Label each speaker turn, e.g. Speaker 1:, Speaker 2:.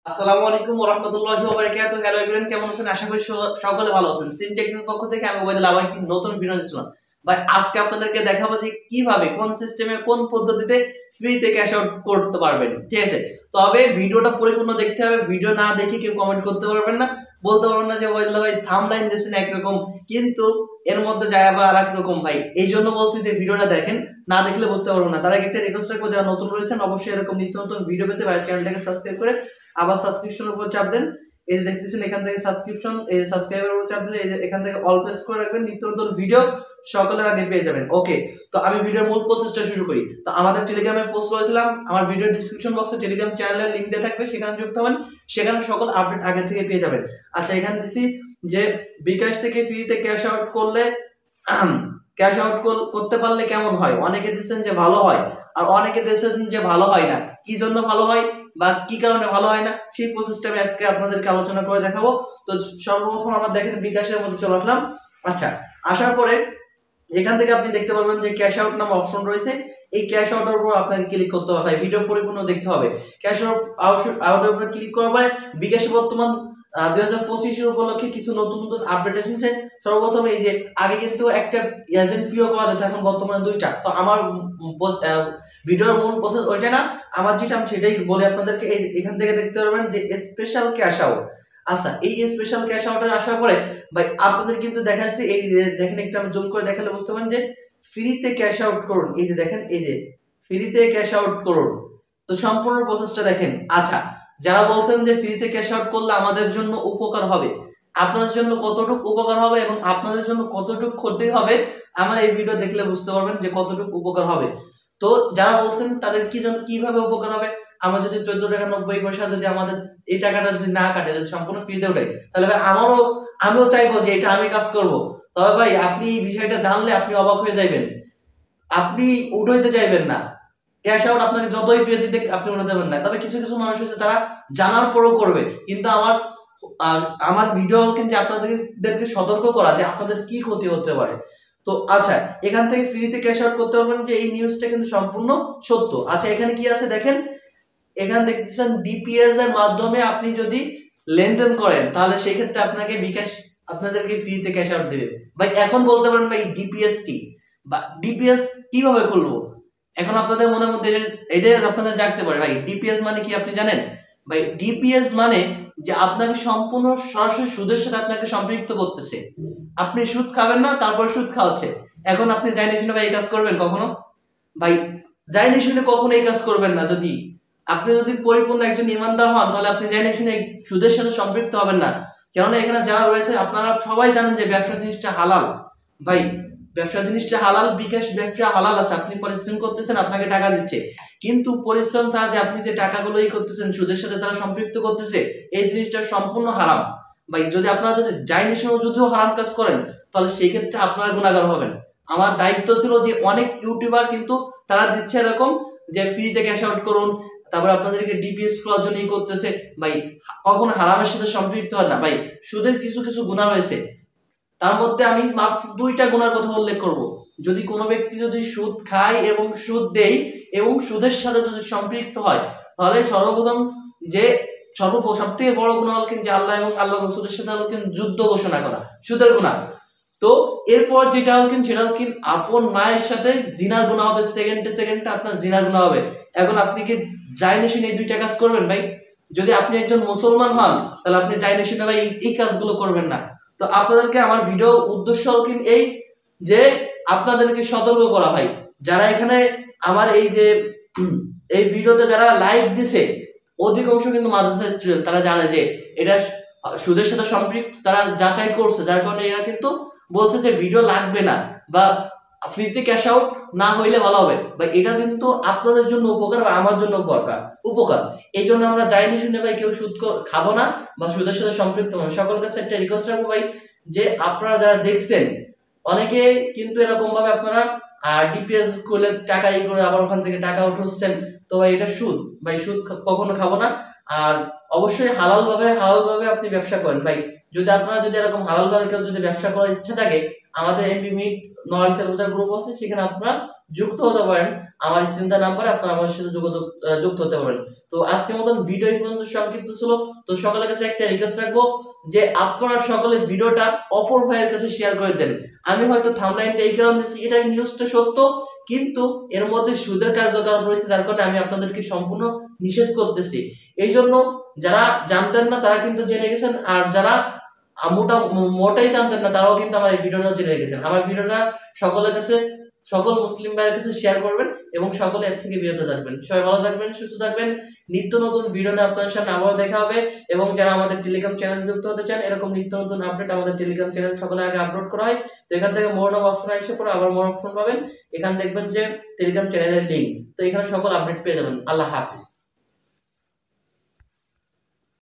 Speaker 1: আসসালামু আলাইকুম ওয়া রাহমাতুল্লাহি ওয়া বারাকাতুহু। হ্যালো এভরিওয়ান, কেমন আছেন? আশা করি সকলে ভালো আছেন। সিম টেকনিক্যাল পক্ষ থেকে আমি ওবাইদুল আবার একটি নতুন ভিডিও নিয়ে আসলাম। ভাই আজকে আপনাদেরকে দেখাবো যে কিভাবে কোন সিস্টেমে কোন পদ্ধতিতে ফ্রিতে ক্যাশ আউট করতে পারবেন। ঠিক আছে? তবে ভিডিওটা পরিপূর্ণ দেখতে হবে। ভিডিও না দেখে কেউ কমেন্ট করতে পারবেন না, বলতে পারবেন না যে ওবাইদুল্লাহ ভাই থাম্বনেইল দিয়েছেন একরকম কিন্তু এর মধ্যে যায় আবার আরেক রকম। ভাই এই জন্য বলছি যে ভিডিওটা দেখেন, না দেখলে বুঝতে পারবেন না। তার আগে একটা রিকোয়েস্ট রাখবো, যারা নতুন রয়েছেন অবশ্যই এরকম নিত্য নতুন ভিডিও পেতে ভাই চ্যানেলটাকে সাবস্ক্রাইব করে আবার সাবস্ক্রিপশনের উপর চাপ দেন। এই যে দেখতেছেন এখান থেকে সাবস্ক্রিপশন, এই যে সাবস্ক্রাইবের উপর চাপ দিলে এই যে এখান থেকে অল প্রেস করে রাখবেন, নিত্য নতুন ভিডিও সকলের আগে পেয়ে যাবেন। ওকে, তো আমি ভিডিওর মূল প্রসেসটা শুরু করি। তো আমাদের টেলিগ্রামে পোস্ট করেছিলাম, আমার ভিডিও ডেসক্রিপশন বক্সে টেলিগ্রাম চ্যানেলের লিংক দেওয়া থাকবে, সেখানে যুক্ত হবেন, সেখানে সকল আপডেট আগে থেকে পেয়ে যাবেন। আচ্ছা, এখানে দিছি যে বিকাশ থেকে ফ্রিতে ক্যাশ আউট করলে ক্যাশ আউট করতে পারলে কেমন হয়। অনেকে দিচ্ছেন যে ভালো হয়, আর অনেকে দিচ্ছেন যে ভালো হয় না। কি জন্য ভালো হয় বা কি কারণে ভালো হয় না, সেই প্রসেসটা আমি আজকে আপনাদেরকে আলোচনা করে দেখাবো। তো সর্বপ্রথম আমরা দেখেন বিকাশের মধ্যে চলে আসলাম। আচ্ছা, আসার পরে এখান থেকে আপনি দেখতে পারবেন যে ক্যাশ আউট নামে অপশন রয়েছে। এই ক্যাশ আউটের উপর আপনাকে ক্লিক করতে হবে। ভিডিও পরিপূর্ণ দেখতে হবে। ক্যাশ আউটের উপর ক্লিক করার পরে বিকাশে বর্তমান 2025 উপলক্ষে কিছু নতুন নতুন আপডেট এসেছে। সর্বপ্রথম এই যে আগে কিন্তু একটা এজেন্ট পিও করা যেত, এখন বর্তমানে দুইটা। তো আমার ভিডিওর মূল প্রসেস ওইটা না, আমার যেটা আমি সেটাই বলি আপনাদেরকে। এখান থেকে দেখতে পারবেন যে স্পেশাল ক্যাশ আউট। আচ্ছা, এই স্পেশাল ক্যাশ আউটে আসার পরে ভাই আপনাদের কিন্তু দেখাচ্ছে, এই দেখেন একটু আমি জুম করে দেখালে বুঝতে পারেন যে ফ্রিতে ক্যাশ আউট করুন। এই যে দেখেন, এই যে ফ্রিতে ক্যাশ আউট করুন। তো সম্পূর্ণ প্রসেসটা দেখেন। আচ্ছা, যারা বলছেন যে ফ্রিতে ক্যাশ আউট করলে আমাদের জন্য উপকার হবে, আপনাদের জন্য কতটুকু উপকার হবে এবং আপনাদের জন্য কতটুকু ক্ষতি হবে, আমার এই ভিডিও দেখলে বুঝতে পারবেন যে কতটুকু উপকার হবে। তো যারা বলছেন তাদের কি জন্য কিভাবে উপকার হবে, আমরা যদি 14 টাকা 90 পয়সা যদি আমাদের এই টাকাটা যদি না কাটে, যদি সম্পূর্ণ ফ্রিতে উঠাই, তাহলে ভাই আমিও চাইবো যে এটা আমি কাজ করব। তবে ভাই আপনি এই বিষয়টা জানলে আপনি অবাক হয়ে যাবেন, আপনি উঠাইতে চাইবেন না। ক্যাশ আউট আপনাকে যতই ফ্রি দিতে আপনি উঠাতে পারবেন না। তবে কিছু কিছু মানুষ আছে তারা জানার পরও করবে। কিন্তু আমার ভিডিও কিন্তু আপনাদেরকে সতর্ক করা যে আপনাদের কি ক্ষতি হতে পারে। তো আচ্ছা, এখান থেকে ফ্রিতে ক্যাশ আউট করতে পারবেন যে এই নিউজটা কিন্তু সম্পূর্ণ সত্য। আচ্ছা, এখানে কি আছে দেখেন, এখানে দেখতেছেন ডিপিএস এর মাধ্যমে আপনি যদি লেনদেন করেন তাহলে সেই ক্ষেত্রে আপনাকে বিকাশ আপনাদেরকে ফ্রিতে ক্যাশ আউট দিবে। ভাই এখন বলতে পারেন ভাই ডিপিএস কি বা ডিপিএস কিভাবে খুলবো, এখন আপনাদের মনের মধ্যে এটা আপনাদের জাগতে পারে। ভাই ডিপিএস মানে কি আপনি জানেন? ভাই ডিপিএস মানে যে আপনাকে সম্পূর্ণ সরাসরি সুদের সাথে আপনাকে সম্পৃক্ত করতেছে। আপনি সুদ খাবেন না, তারপর সুদ খাওয়াচ্ছে। এখন আপনি জানেন শুনে ভাই এই কাজ করবেন কখনো? ভাই জানেন শুনে কখনো এই কাজ করবেন না। আপনি যদি পরিপূর্ণ একজন ইমানদার হন তাহলে আপনি জানেন শুনে সুদের সাথে সম্পৃক্ত হবেন না। কেননা এখানে যারা রয়েছে আপনারা সবাই জানেন যে ব্যবসা জিনিসটা হালাল। ভাই ব্যবসা জিনিসটা হালাল, বিকাশ ব্যবসা হালাল আছে। আপনি পরিশ্রম করতেছেন, আপনাকে টাকা দিচ্ছে, কিন্তু পরিশ্রম ছাড়া যে আপনি যে টাকাগুলো করতেছেন সুদের সাথে তারা সম্পৃক্ত করতেছে, এই জিনিসটা সম্পূর্ণ হারাম। ভাই আপনারা যদি জাইনি শুনে যদিও হারাম কাজ করেন তাহলে সেই ক্ষেত্রে আপনারা গুনাহগার হবেন। আমার দায়িত্ব ছিল যে অনেক ইউটিউবার কিন্তু তারা দিচ্ছে এরকম যে ফ্রিতে ক্যাশ আউট করুন, তারপর আপনাদেরকে ডিপিএস করার জন্য করতেছে। ভাই কখনো হারামের সাথে সম্পৃক্ত হয় না। ভাই সুদের কিছু কিছু গুনাহ রয়েছে, তার মধ্যে আমি মাত্র 2টা গুনার কথা উল্লেখ করব। যদি কোনো ব্যক্তি যদি সুদ খায় এবং সুদ দেয় এবং সুদের সাথে যদি সম্পৃক্ত হয়, তাহলে সর্বপ্রথম যে সবথেকে বড় গুনাহ হল কিন্তু আল্লাহ এবং আল্লাহ রাসূলের সাথে হল কিন্তু যুদ্ধ ঘোষণা করা, সুদের গুনাহ। তো এরপর যেটা হল কিন্তু সেটা হল কিন্তু আপন মায়ের সাথে জিনার গুনাহ হবে। সেকেন্ডে আপনার জিনার গুনাহ হবে। এখন আপনি কি জাইনে শুনে এই 2টা কাজ করবেন? ভাই যদি আপনি একজন মুসলমান হন তাহলে আপনি জাইনে শুনে ভাই এই কাজগুলো করবেন না। তো আপনাদেরকে আমার ভিডিও উদ্দেশ্য কিন্তু এই যে আপনাদেরকে সতর্ক করা। ভাই যারা এখানে আমার এই যে এই ভিডিওতে যারা লাইক দিছে অধিকাংশ কিন্তু মাদ্রাসা স্টুডেন্ট, তারা জানে যে এটা সুদের সাথে সম্পৃক্ত, তারা যাচাই করছে, যার কারণে এরা কিন্তু বলছে যে ভিডিও লাগবে না বা ফ্রিতে ক্যাশ আউট না হইলে ভালো হবে। ভাই এটা কিন্তু আপনাদের জন্য উপকার বা আমার জন্য উপকার। এই জন্য আমরা যাইনি শুনে ভাই কেউ সুদ খাবো না বা সুদের সাথে সম্পৃক্ত হন। সকল কাছে একটা রিকোয়েস্ট রাখবো ভাই যে আপনারা যারা দেখছেন অনেকে কিন্তু এরকম ভাবে আপনারা ডিপিএস করলে টাকা করে আবার ওখান থেকে টাকা উঠাচ্ছেন। তো ভাই এটা সুদ, ভাই সুদ কখনো খাবো না। আর অবশ্যই হালাল ভাবে আপনি ব্যবসা করেন। ভাই আপনারা যদি এরকম হালাল ভাবে কেউ যদি ব্যবসা করার ইচ্ছা থাকে, আমাদের এমপি মিট নলেজ গ্রুপ আছে, সেখানে আপনারা যুক্ত হতে পারেন আমার স্ক্রিন দেওয়া নাম্বারে, আপনারা আমার সাথে যুক্ত হতে পারেন। তো আজকের মতন ভিডিও এই পর্যন্ত সংক্ষিপ্ত ছিল। তো সকলের কাছে একটা রিকোয়েস্ট রাখবো যে আপনারা সকলে ভিডিওটা অপর ভাইয়ের কাছে শেয়ার করে দেন। আমি হয়তো থাম্বনেইলটা এই কারণে দিচ্ছি, এটা নিউজটা সত্য, কিন্তু এর মধ্যে সুদের কার্যকলাপ রয়েছে, যার কারণে আমি আপনাদেরকে সম্পূর্ণ নিষেধ করতেছি। এই জন্য যারা জানতেন না তারা কিন্তু জেনে গেছেন, আর যারা মোটাই জানতেন না তারাও কিন্তু আমার এই ভিডিওটা জেনে গেছেন। আমার ভিডিওটা সকলের কাছে, সকল মুসলিম ভাইয়ের কাছে শেয়ার করবেন এবং সকলে এর থেকে বিরত থাকবেন। সবাই ভালো থাকবেন, সুস্থ থাকবেন। নিত্য নতুন ভিডিও নিয়ে আপনাদের সামনে আবারও দেখা হবে। এবং যারা আমাদের টেলিগ্রাম চ্যানেল যুক্ত হতে চান, এরকম নিত্য নতুন আপডেট আমাদের টেলিগ্রাম চ্যানেল সকলে আগে আপলোড করা হয়। তো এখান থেকে মোর নাম অপশন এসে পড়ে আবার মোর অপশন পাবেন, এখানে দেখবেন যে টেলিগ্রাম চ্যানেলের লিঙ্ক, তো এখানে সকল আপডেট পেয়ে যাবেন। আল্লাহ হাফিজ।